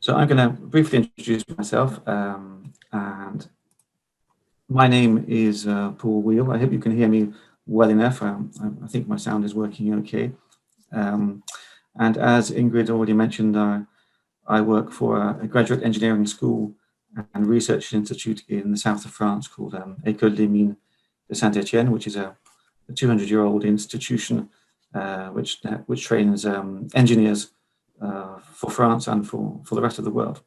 So I'm going to briefly introduce myself, and my name is Paul Wheel. I hope you can hear me well enough. I think my sound is working okay. And as Ingrid already mentioned, I work for a graduate engineering school and research institute in the south of France called École des Mines de Saint-Étienne, which is a 200-year-old institution which trains engineers for France and for the rest of the world.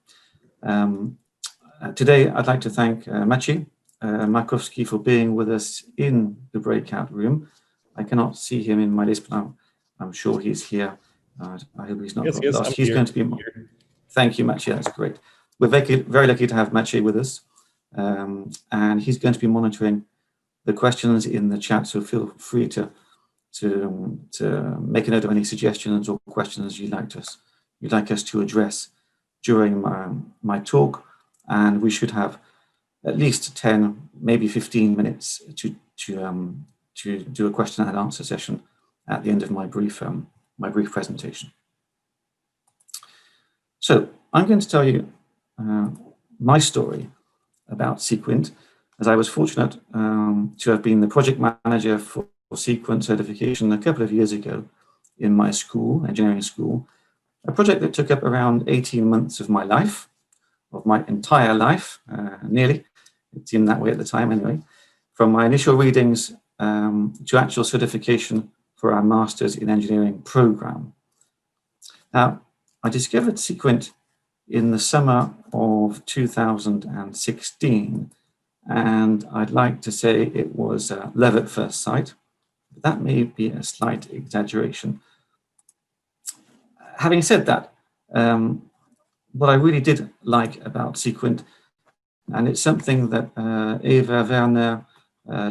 Today, I'd like to thank Maciej Markowski for being with us in the breakout room. I cannot see him in my list, but I'm sure he's here. I hope he's not got lost. He's going to be. Thank you, Maciej. That's great. We're very lucky to have Maciej with us, and he's going to be monitoring the questions in the chat. So feel free to make a note of any suggestions or questions you'd like us to address during my talk, and we should have at least 10, maybe 15 minutes to do a question and answer session at the end of my brief presentation. So I'm going to tell you my story about CeQuint, as I was fortunate to have been the project manager for CeQuint certification a couple of years ago in my school, engineering school, a project that took up around 18 months of my life, of my entire life, nearly. It seemed that way at the time anyway, from my initial readings to actual certification for our Masters in Engineering program. Now, I discovered CeQuint in the summer of 2016, and I'd like to say it was love at first sight. That may be a slight exaggeration. Having said that, what I really did like about CeQuint, and it's something that Eva Werner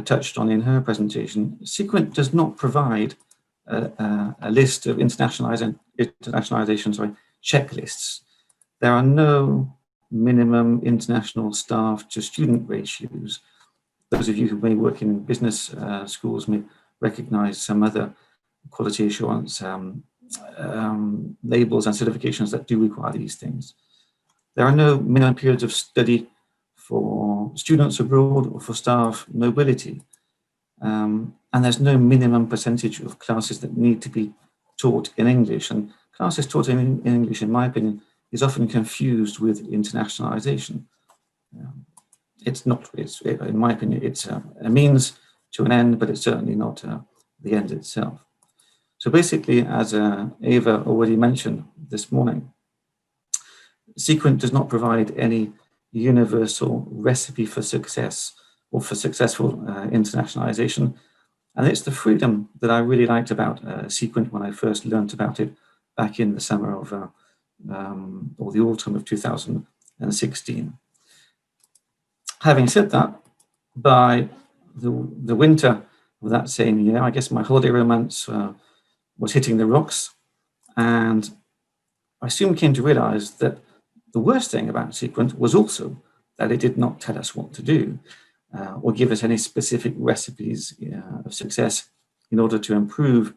touched on in her presentation, CeQuint does not provide a list of internationalization checklists. There are no minimum international staff to student ratios. Those of you who may work in business schools may recognize some other quality assurance labels and certifications that do require these things. There are no minimum periods of study for students abroad or for staff mobility. And there's no minimum percentage of classes that need to be taught in English. And classes taught in English, in my opinion, is often confused with internationalization. It's not, in my opinion, it's a means to an end, but it's certainly not the end itself. So basically, as Eva already mentioned this morning, CeQuint does not provide any universal recipe for success or for successful internationalization. And it's the freedom that I really liked about CeQuint when I first learned about it back in the summer of, or the autumn of 2016. Having said that, by the winter of that same year, I guess my holiday romance was hitting the rocks, and I soon came to realize that the worst thing about CeQuint was also that it did not tell us what to do or give us any specific recipes of success in order to improve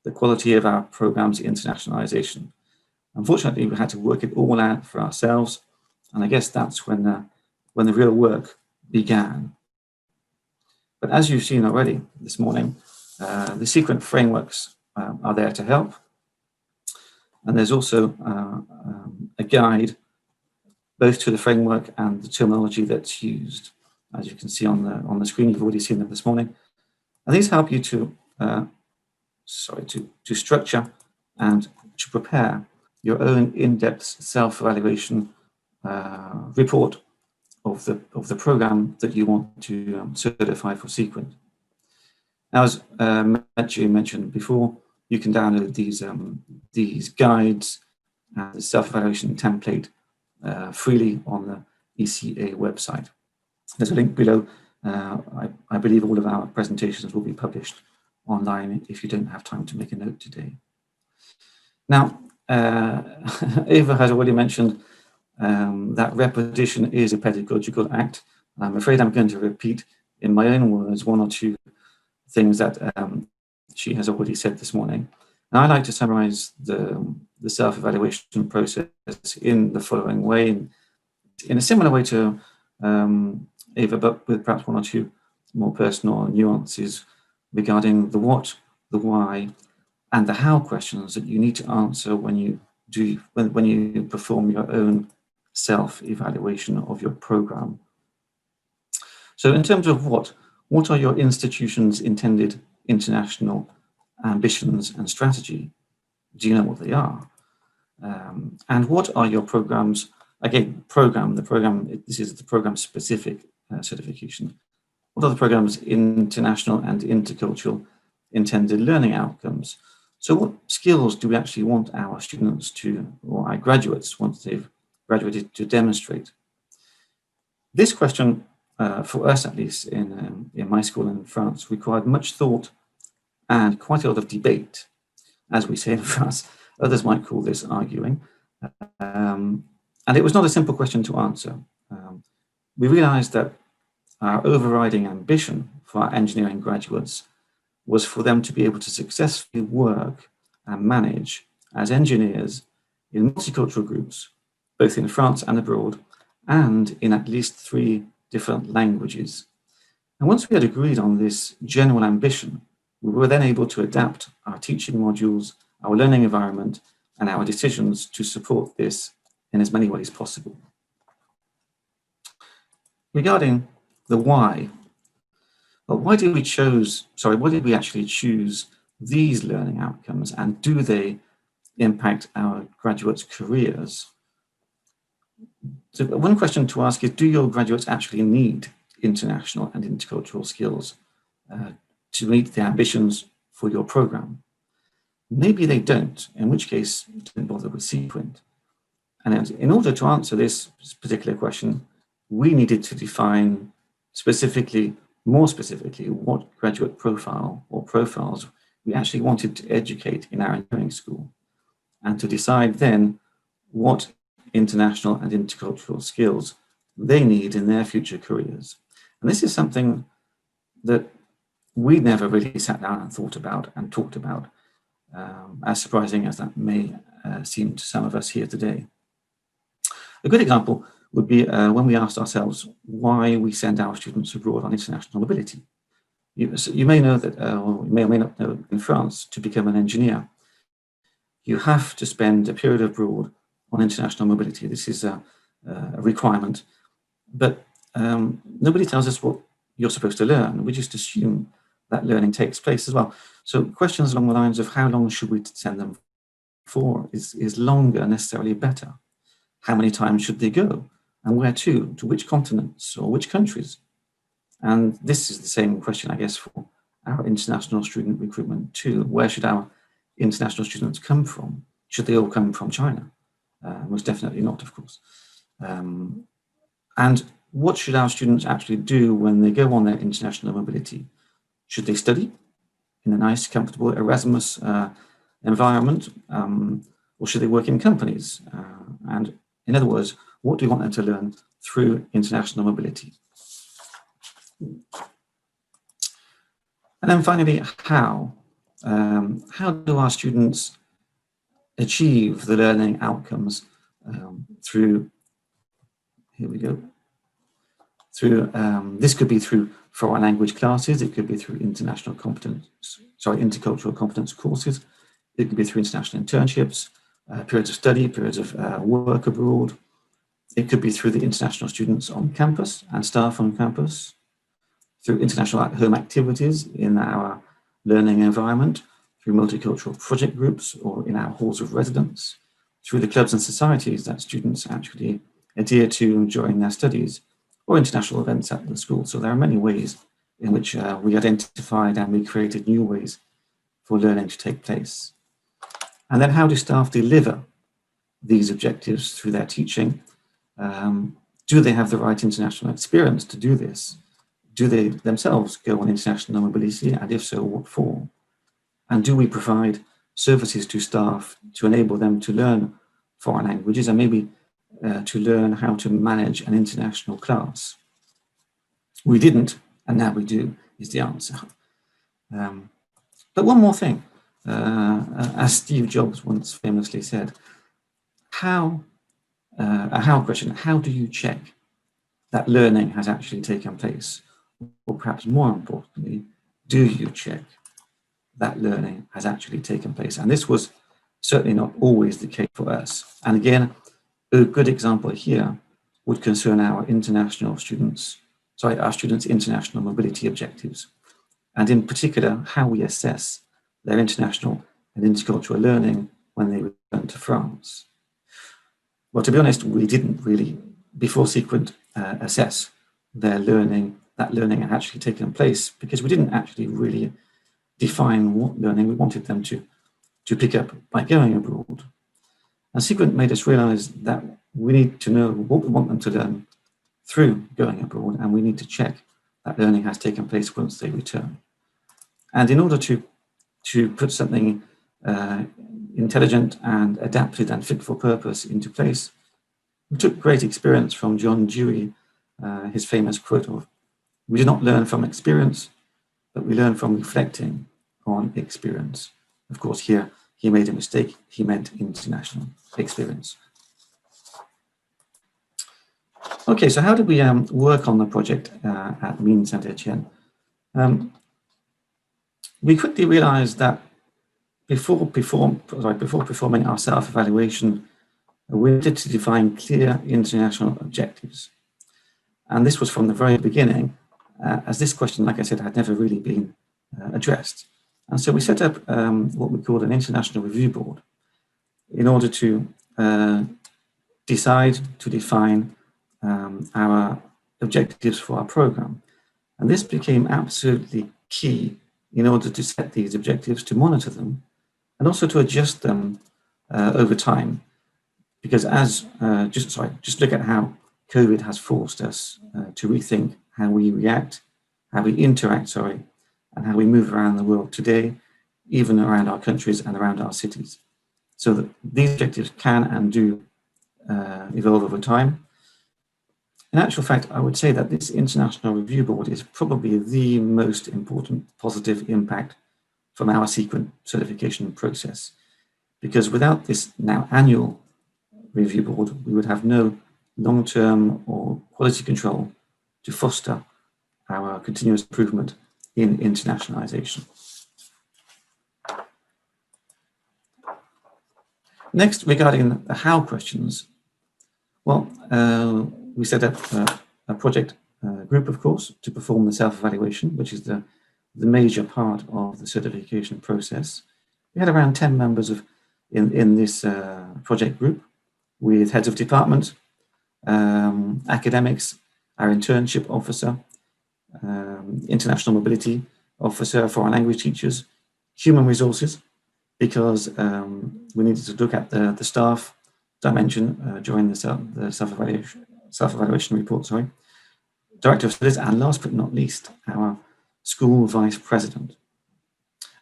the quality of our program's internationalization. Unfortunately, we had to work it all out for ourselves, and I guess that's when the real work began. But as you've seen already this morning, the CeQuint frameworks are there to help. And there's also a guide both to the framework and the terminology that's used. As you can see on the screen, you've already seen them this morning. And these help you to structure and to prepare your own in-depth self-evaluation report of the program that you want to certify for CeQuint. Now, as Maciej mentioned before, you can download these guides and the self-evaluation template freely on the ECA website. There's a link below. I believe all of our presentations will be published online if you don't have time to make a note today. Now, Eva has already mentioned that repetition is a pedagogical act. I'm afraid I'm going to repeat in my own words one or two things that she has already said this morning. Now, I like to summarize the self-evaluation process in the following way, in a similar way to Ava, but with perhaps one or two more personal nuances regarding the what, the why, and the how questions that you need to answer when you perform your own self-evaluation of your program. So in terms of what are your institution's intended international ambitions and strategy? Do you know what they are? And what are your programs? Again, this is the program-specific certification. What are the program's international and intercultural intended learning outcomes? So what skills do we actually want our students to, or our graduates, once they've graduated, to demonstrate? This question, for us at least, in my school in France, required much thought and quite a lot of debate, as we say in France. Others might call this arguing. And it was not a simple question to answer. We realized that our overriding ambition for our engineering graduates was for them to be able to successfully work and manage as engineers in multicultural groups, both in France and abroad, and in at least 3 different languages. And once we had agreed on this general ambition, we were then able to adapt our teaching modules, our learning environment, and our decisions to support this in as many ways possible. Regarding the why, well, why did we actually choose these learning outcomes, and do they impact our graduates' careers? So one question to ask is, do your graduates actually need international and intercultural skills to meet the ambitions for your program? Maybe they don't, in which case, don't bother with CeQuint. And in order to answer this particular question, we needed to define more specifically, what graduate profile or profiles we actually wanted to educate in our engineering school, and to decide then what international and intercultural skills they need in their future careers. And this is something that we never really sat down and thought about and talked about, as surprising as that may seem to some of us here today. A good example would be when we asked ourselves why we send our students abroad on international mobility. You may know that, or you may or may not know, in France, to become an engineer, you have to spend a period abroad on international mobility. This is a requirement, but nobody tells us what you're supposed to learn. We just assume that learning takes place as well. So questions along the lines of how long should we send them for, is longer necessarily better? How many times should they go? And where to which continents or which countries? And this is the same question, I guess, for our international student recruitment too. Where should our international students come from? Should they all come from China? Most definitely not, of course. And what should our students actually do when they go on their international mobility? Should they study in a nice, comfortable Erasmus environment, or should they work in companies? And in other words, what do we want them to learn through international mobility? And then finally, how? How do our students achieve the learning outcomes through, here we go, through, this could be through foreign language classes, it could be through intercultural competence courses, it could be through international internships, periods of study, periods of work abroad. It could be through the international students on campus and staff on campus, through international at-home activities in our learning environment, through multicultural project groups or in our halls of residence, through the clubs and societies that students actually adhere to during their studies, or international events at the school. So there are many ways in which we identified and we created new ways for learning to take place. And then how do staff deliver these objectives through their teaching? Do they have the right international experience to do this? Do they themselves go on international mobility, and if so, what for? And do we provide services to staff to enable them to learn foreign languages and maybe to learn how to manage an international class? We didn't, and now we do, is the answer. But one more thing. as Steve Jobs once famously said, a how question, how do you check that learning has actually taken place? Or perhaps more importantly, do you check that learning has actually taken place? And this was certainly not always the case for us. And again, a good example here would concern our students' international mobility objectives, and in particular, how we assess their international and intercultural learning when they return to France. Well, to be honest, we didn't really, before CeQuint, assess their learning, that learning had actually taken place, because we didn't actually really define what learning we wanted them to pick up by going abroad. And CeQuint made us realize that we need to know what we want them to learn through going abroad, and we need to check that learning has taken place once they return. And in order to put something intelligent and adapted and fit for purpose into place, we took great experience from John Dewey, his famous quote of, "We do not learn from experience, but we learn from reflecting on experience." Of course, here he made a mistake. He meant international experience. Okay, so how did we work on the project at Mines Saint-Etienne? We quickly realized that before performing our self-evaluation, we needed to define clear international objectives. And this was from the very beginning, as this question, like I said, had never really been addressed. And so we set up what we called an international review board in order to define our objectives for our program. And this became absolutely key in order to set these objectives, to monitor them, and also to adjust them over time. Because just look at how COVID has forced us to rethink how we react, how we interact, and how we move around the world today, even around our countries and around our cities. So that these objectives can and do evolve over time. In actual fact, I would say that this International Review Board is probably the most important positive impact from our CeQuint certification process. Because without this now annual review board, we would have no long-term or quality control to foster our continuous improvement in internationalization. Next, regarding the how questions, well, we set up a project group, of course, to perform the self-evaluation, which is the major part of the certification process. We had around 10 members in this project group, with heads of department, academics, our internship officer, international mobility officer, foreign language teachers, human resources, because we needed to look at the staff dimension during the self-evaluation report, director of studies, and last but not least, our school vice president.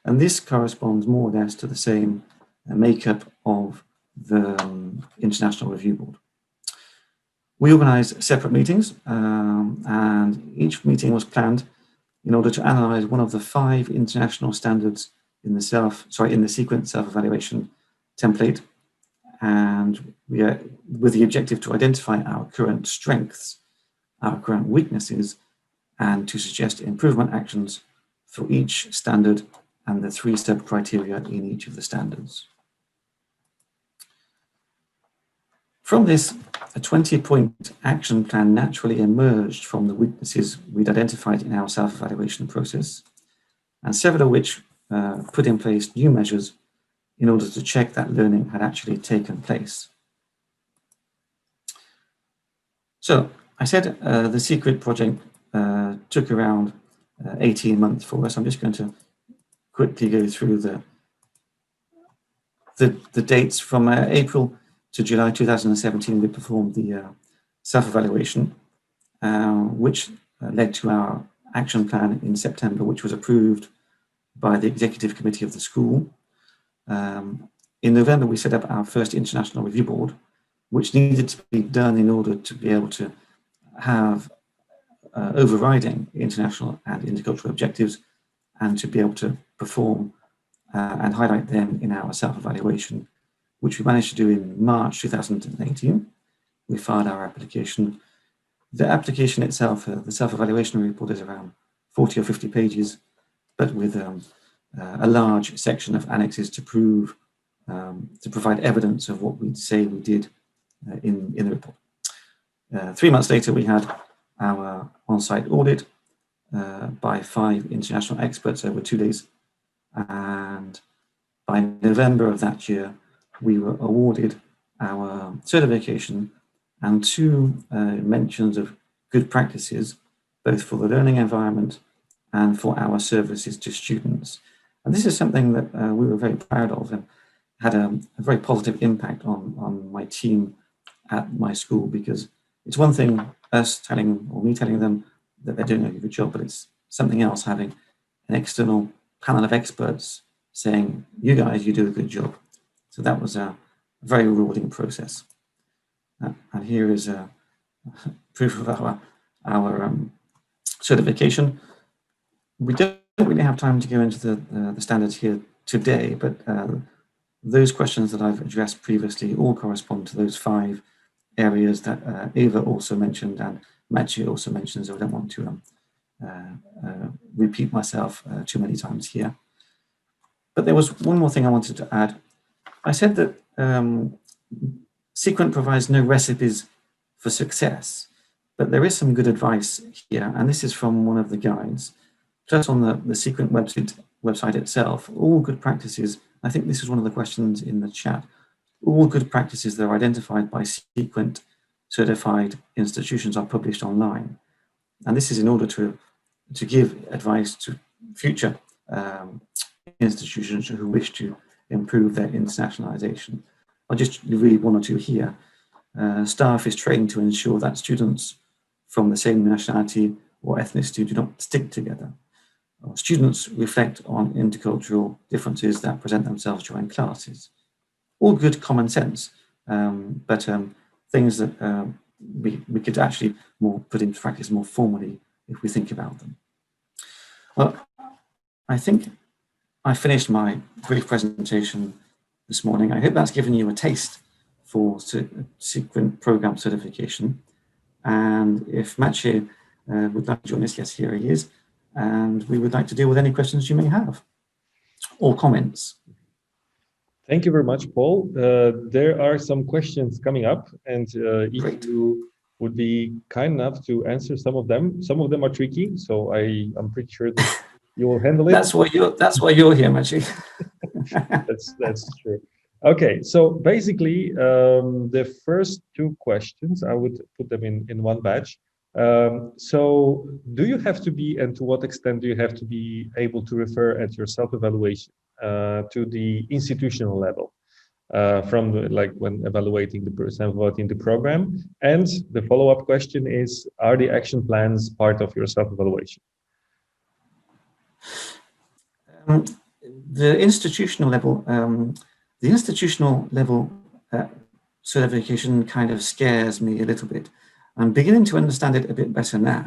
And this corresponds more or less to the same makeup of the International Review Board. We organized separate meetings, and each meeting was planned in order to analyze one of the 5 international standards in the CeQuint self-evaluation template, and with the objective to identify our current strengths, our current weaknesses, and to suggest improvement actions for each standard and the 3 sub-criteria in each of the standards. From this, a 20-point action plan naturally emerged from the weaknesses we'd identified in our self-evaluation process, and several of which put in place new measures in order to check that learning had actually taken place. So I said the CeQuint project took around 18 months for us. I'm just going to quickly go through the dates. From April to July 2017, we performed the self-evaluation, which led to our action plan in September, which was approved by the executive committee of the school. In November, we set up our first International Review Board, which needed to be done in order to be able to have overriding international and intercultural objectives, and to be able to perform and highlight them in our self-evaluation, which we managed to do in March 2018. We filed our application. The application itself, the self-evaluation report, is around 40 or 50 pages, but with a large section of annexes to prove, to provide evidence of what we'd say we did in the report. 3 months later, we had our on-site audit by 5 international experts over 2 days. And by November of that year, we were awarded our certification and 2 mentions of good practices, both for the learning environment and for our services to students. And this is something that we were very proud of and had a very positive impact on my team at my school, because it's one thing us telling, or me telling them that they're doing a good job, but it's something else having an external panel of experts saying, you guys, you do a good job. So that was a very rewarding process. And here is a proof of our certification. We don't really have time to go into the standards here today, but those questions that I've addressed previously all correspond to those 5 areas that Eva also mentioned and Maciej also mentioned, so I don't want to repeat myself too many times here. But there was one more thing I wanted to add. I said that CeQuint provides no recipes for success, but there is some good advice here, and this is from one of the guides. Just on the CeQuint website itself, all good practices, I think this is one of the questions in the chat, all good practices that are identified by CeQuint certified institutions are published online. And this is in order to give advice to future institutions who wish to improve their internationalization. I'll just read 1 or 2 here. Staff is trained to ensure that students from the same nationality or ethnicity do not stick together. Students reflect on intercultural differences that present themselves during classes. All good common sense, but things that we could actually put into practice more formally if we think about them. Well, I think I finished my brief presentation this morning. I hope that's given you a taste for CeQuint program certification. And if Maciej would like to join us, yes, here he is. And we would like to deal with any questions you may have or comments. Thank you very much, Paul. There are some questions coming up, and if you would be kind enough to answer some of them are tricky, so I'm pretty sure that you will handle it. That's why you're here, Maciej. That's true. Okay, so basically, the first 2 questions, I would put them in one batch. So do you have to be, and to what extent do you have to be able to refer at your self-evaluation to the institutional level, from like when evaluating the program? And the follow-up question is, are the action plans part of your self-evaluation? The institutional level certification kind of scares me a little bit. I'm beginning to understand it a bit better now.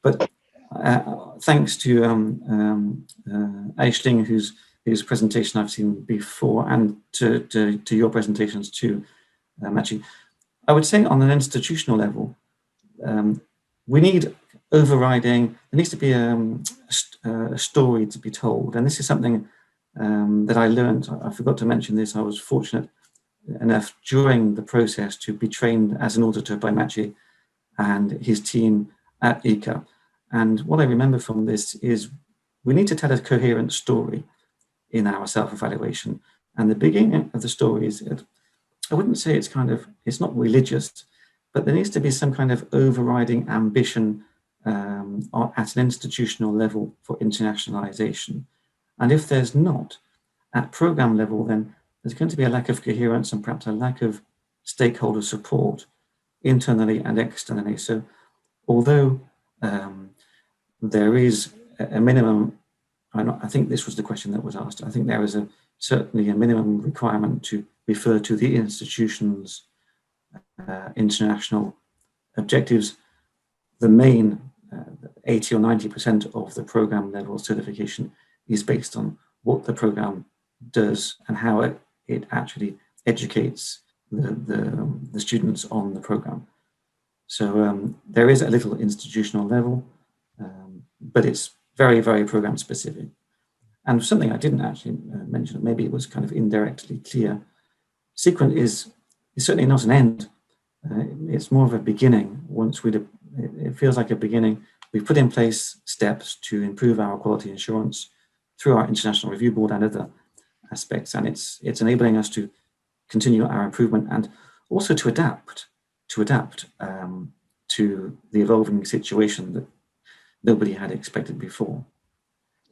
But thanks to Aisling, whose presentation I've seen before, and to your presentations too, Maciej, I would say on an institutional level, we need overriding, there needs to be a story to be told. And this is something that I learned. I forgot to mention this. I was fortunate enough during the process to be trained as an auditor by Maciej and his team at ICA. And what I remember from this is we need to tell a coherent story in our self-evaluation. And the beginning of the story is, I wouldn't say it's not religious, but there needs to be some kind of overriding ambition at an institutional level for internationalization. And if there's not, at program level, then there's going to be a lack of coherence and perhaps a lack of stakeholder support internally and externally. So although there is a minimum, I think this was the question that was asked, I think there is certainly a minimum requirement to refer to the institution's international objectives. The main 80 or 90% of the program level certification is based on what the program does and how it actually educates the students on the program. So there is a little institutional level, but it's very, very program specific. And something I didn't actually mention, maybe it was kind of indirectly clear, CeQuint is certainly not an end. It's more of a beginning. It feels like a beginning. We've put in place steps to improve our quality assurance through our International Review Board and other aspects, and it's enabling us to continue our improvement and also to adapt to the evolving situation that nobody had expected before.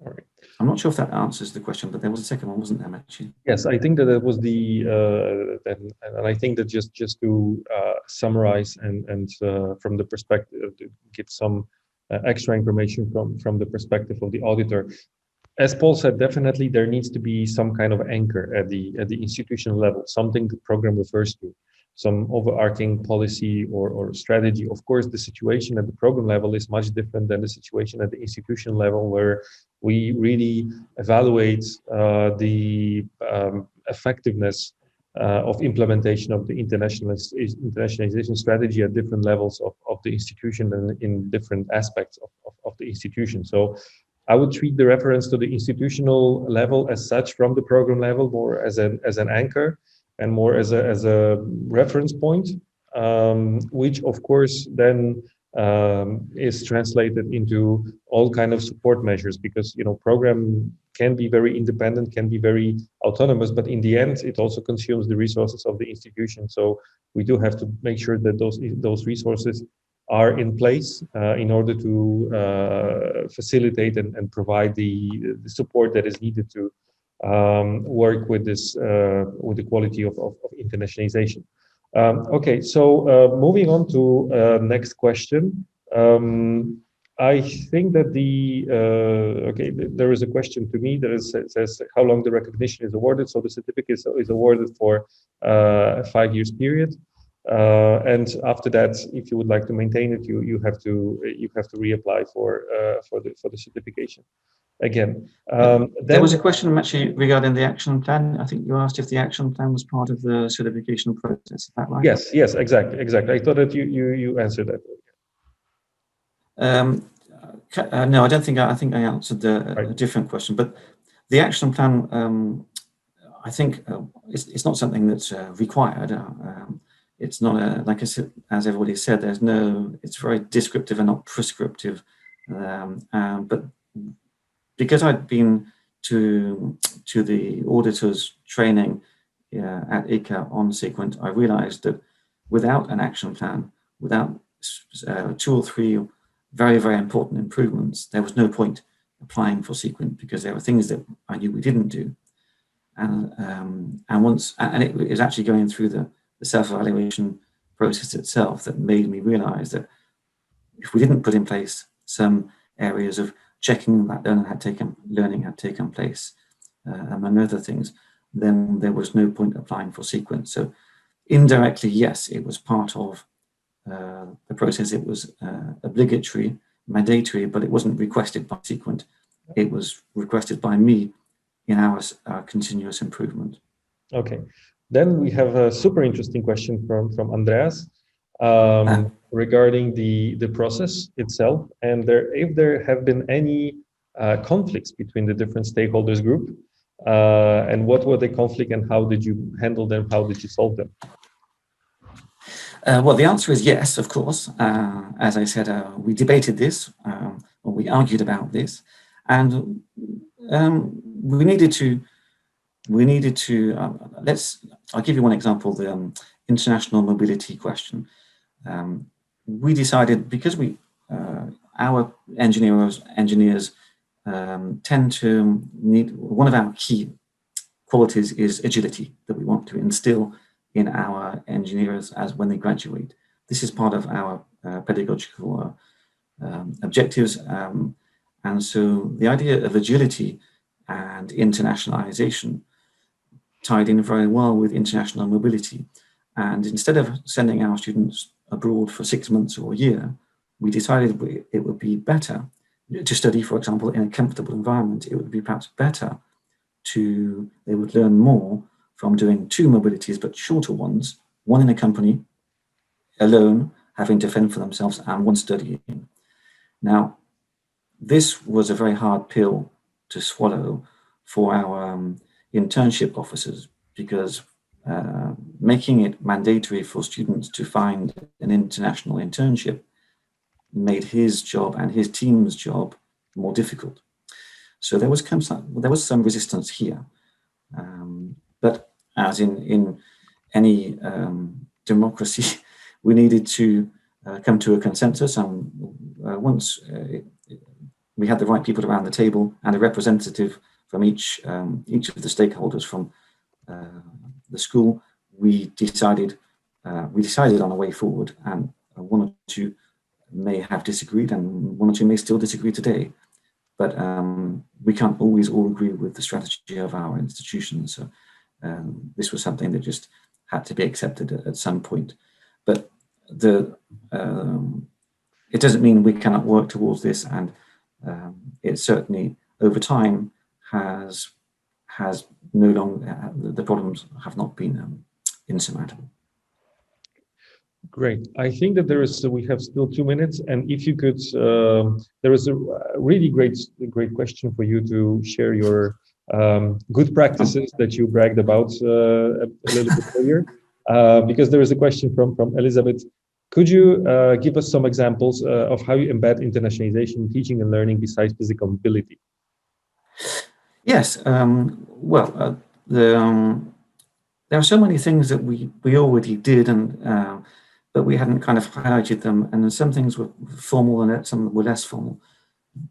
All right. I'm not sure if that answers the question, but there was a second one, wasn't there, Machi? Yes, I think that was the, and I think that just to summarize and from the perspective, to give some extra information from the perspective of the auditor. As Paul said, definitely there needs to be some kind of anchor at the institutional level, something the program refers to, some overarching policy or strategy. Of course, the situation at the program level is much different than the situation at the institution level, where we really evaluate the effectiveness of implementation of the internationalization strategy at different levels of the institution and in different aspects of the institution. So I would treat the reference to the institutional level as such from the program level more as an anchor and more as a reference point, which of course then is translated into all kind of support measures, because program can be very independent, can be very autonomous, but in the end it also consumes the resources of the institution. So we do have to make sure that those resources are in place in order to facilitate and provide the support that is needed to work with this with the quality of internationalization. Okay, so moving on to next question. I think that there is a question to me that says how long the recognition is awarded. So the certificate is awarded for a 5 years period. And after that, if you would like to maintain it, you have to reapply for the certification again. There was a question actually regarding the action plan. I think you asked if the action plan was part of the certification process. Is that right? Yes, exactly. I thought that you answered that. No, I don't think. I think I answered a different question. But the action plan, I think, it's not something that's required. It's not like I said, as everybody said. It's very descriptive and not prescriptive. But because I'd been to the auditor's training at ICA on CeQuint, I realized that without an action plan, without 2 or 3 very, very important improvements, there was no point applying for CeQuint, because there were things that I knew we didn't do. And it was actually going through the self-evaluation process itself that made me realize that if we didn't put in place some areas of checking that learning had taken place, among other things, then there was no point applying for CeQuint. So indirectly, yes, it was part of the process. It was obligatory, mandatory, but it wasn't requested by CeQuint. It was requested by me in our continuous improvement. Okay, then we have a super interesting question from Andreas regarding the process itself, and if there have been any conflicts between the different stakeholders group, and what were the conflict and how did you handle them? How did you solve them? Well, the answer is yes, of course. As I said, we debated this, or we argued about this, and we needed to. I'll give you one example: the international mobility question. We decided, because our engineers tend to need, one of our key qualities is agility that we want to instill in our engineers as when they graduate. This is part of our pedagogical objectives, and so the idea of agility and internationalization tied in very well with international mobility. And instead of sending our students abroad for 6 months or a year, we decided it would be better to study, for example, in a comfortable environment, it would be perhaps better they would learn more from doing 2 mobilities, but shorter ones, one in a company, alone, having to fend for themselves, and one studying. Now, this was a very hard pill to swallow for our internship officers, because making it mandatory for students to find an international internship made his job and his team's job more difficult. So there was some resistance here, but as in any democracy, we needed to come to a consensus, and once we had the right people around the table and a representative from each of the stakeholders from the school, we decided on a way forward, and one or two may have disagreed, and one or two may still disagree today. But we can't always all agree with the strategy of our institution. So this was something that just had to be accepted at some point. But it doesn't mean we cannot work towards this, and it certainly over time has no longer, the problems have not been insurmountable. Great. I think that we have still 2 minutes, and if you could, there is a really great question for you to share your good practices that you bragged about a little bit earlier, because there is a question from Elizabeth. Could you give us some examples of how you embed internationalization in teaching and learning besides physical mobility? Yes. There are so many things that we already did, and but we hadn't kind of highlighted them, and some things were formal and some were less formal.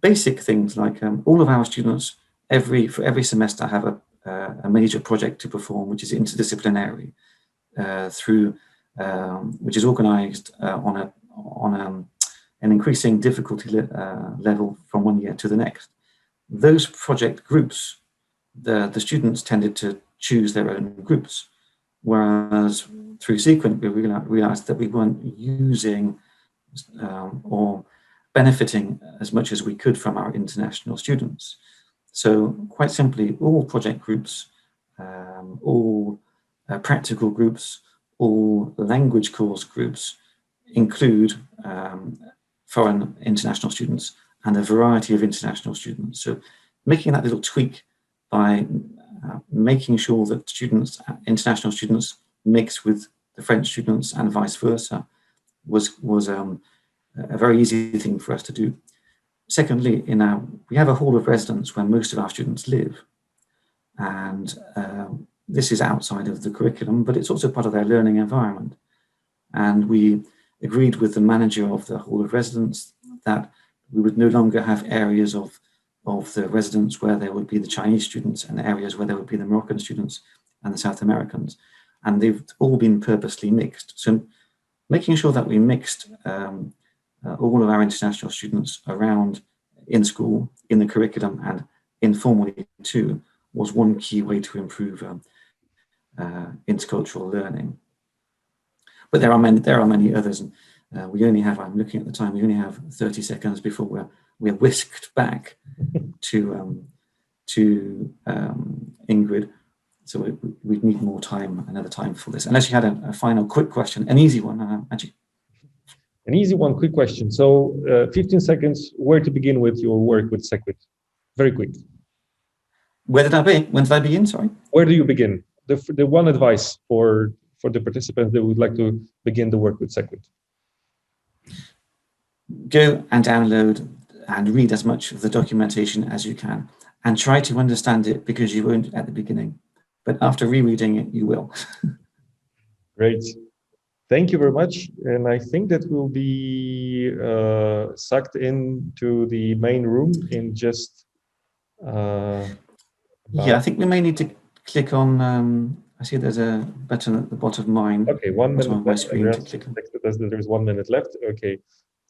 Basic things like all of our students for every semester have a major project to perform, which is interdisciplinary, which is organized on an increasing difficulty level from one year to the next. Those project groups, the students tended to choose their own groups, whereas through CeQuint, we realized that we weren't using or benefiting as much as we could from our international students. So quite simply, all project groups, all practical groups, all language course groups include foreign international students and a variety of international students. So making that little tweak by making sure that international students mix with the French students and vice versa was a very easy thing for us to do. Secondly, we have a hall of residence where most of our students live, and this is outside of the curriculum, but it's also part of their learning environment. And we agreed with the manager of the hall of residence that we would no longer have areas of the residence where there would be the Chinese students and areas where there would be the Moroccan students and the South Americans. And they've all been purposely mixed. So making sure that we mixed all of our international students around in school, in the curriculum, and informally too, was one key way to improve intercultural learning. But there are many others. And we only have, I'm looking at the time, we only have 30 seconds before we're whisked back to Ingrid. So we need more time, another time for this. Unless you had a final quick question, an easy one, Magic. An easy one, quick question. So 15 seconds, where to begin with your work with CeQuint? Very quick. When did I begin, sorry? Where do you begin? The one advice for the participants that would like to begin the work with CeQuint. Go and download and read as much of the documentation as you can, and try to understand it, because you won't at the beginning. But after rereading it, you will. Great. Thank you very much. And I think that we'll be sucked into the main room in just... Yeah, I think we may need to click on... I see there's a button at the bottom of mine. Okay, 1 minute on my screen to click on. There's 1 minute left. Okay,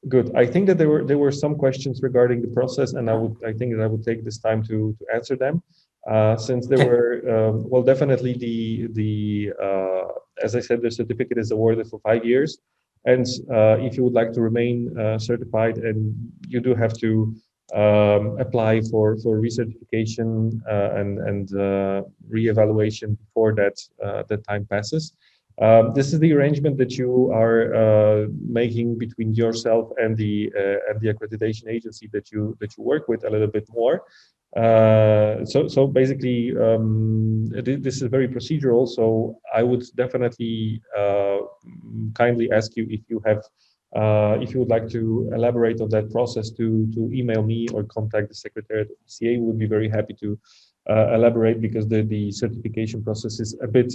good. I think that there were some questions regarding the process, and I think that I would take this time to answer them. Since there were, well, definitely as I said, the certificate is awarded for 5 years. And if you would like to remain certified, and you do have to apply for recertification and reevaluation before that time passes. This is the arrangement that you are making between yourself and the accreditation agency that you work with a little bit more. So basically, this is very procedural. So I would definitely kindly ask you if you would like to elaborate on that process, to email me or contact the Secretariat of CA. We would be very happy to elaborate, because the certification process is a bit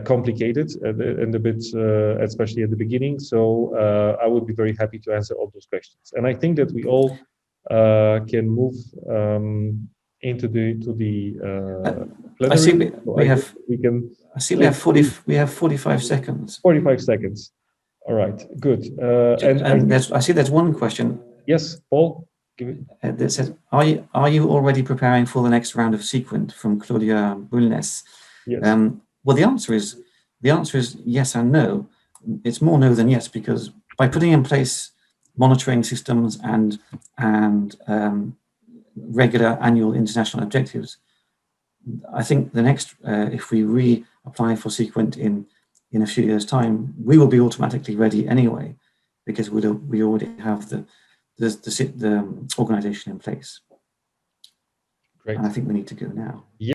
complicated and a bit, especially at the beginning. So I would be very happy to answer all those questions. And I think that we all can move into the plenary. I see we have 45 seconds. 45 seconds. All right, good. And I see there's one question. Yes, Paul. That says, are you already preparing for the next round of CeQuint, from Claudia Bulnes? Yes. Well, the answer is yes and no. It's more no than yes, because by putting in place monitoring systems and regular annual international objectives, I think the next, if we reapply for CeQuint in a few years' time, we will be automatically ready anyway, because we already have the organization in place. Great. And I think we need to go now. Yeah.